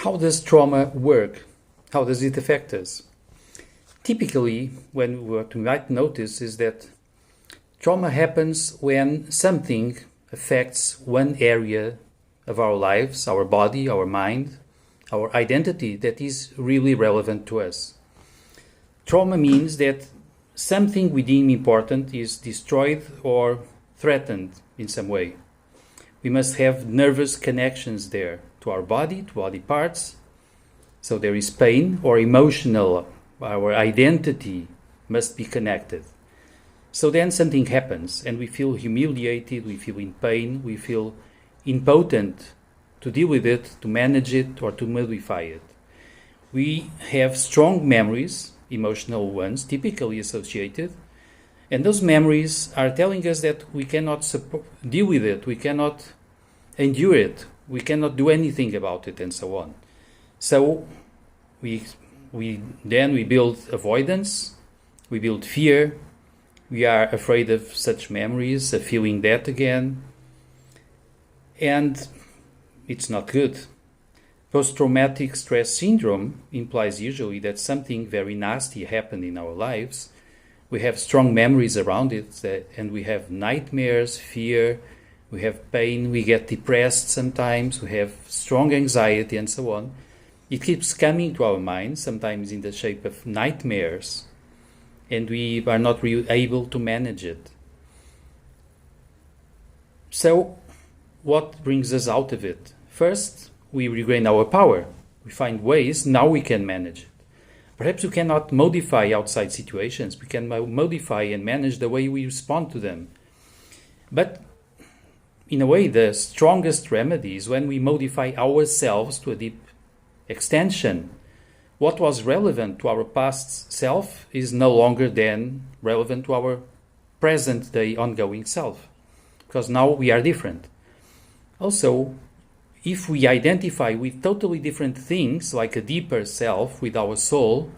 How does trauma work? How does it affect us? Typically, what we might notice is that trauma happens when something affects one area of our lives, our body, our mind, our identity that is really relevant to us. Trauma means that something we deem important is destroyed or threatened in some way. We must have nervous connections there to our body, to body parts. So there is pain or emotional, our identity must be connected. So then something happens and we feel humiliated, we feel in pain, we feel impotent to deal with it, to manage it, or to modify it. We have strong memories, emotional ones, typically associated, and those memories are telling us that we cannot deal with it, we cannot endure it, we cannot do anything about it, and so on. So we build avoidance, we build fear, we are afraid of such memories, of feeling that again, and it's not good. Post-traumatic stress syndrome implies usually that something very nasty happened in our lives. We have strong memories around it, and we have nightmares, fear, we have pain, we get depressed sometimes, we have strong anxiety, and so on. It keeps coming to our minds, sometimes in the shape of nightmares, and we are not really able to manage it. So, what brings us out of it? First, we regain our power. We find ways, now we can manage it. Perhaps we cannot modify outside situations. We can modify and manage the way we respond to them. But in a way, the strongest remedy is when we modify ourselves to a deep extension. What was relevant to our past self is no longer then relevant to our present day ongoing self, because now we are different. Also, if we identify with totally different things, like a deeper self with our soul,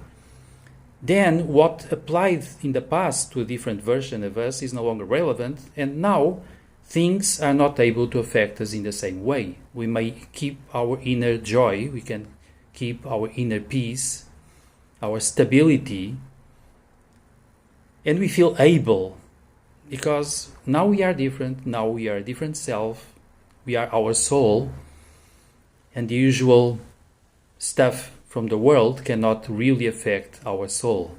then what applied in the past to a different version of us is no longer relevant, and now things are not able to affect us in the same way. We may keep our inner joy, we can keep our inner peace, our stability, and we feel able, because now we are different, now we are a different self, we are our soul, and the usual stuff from the world cannot really affect our soul.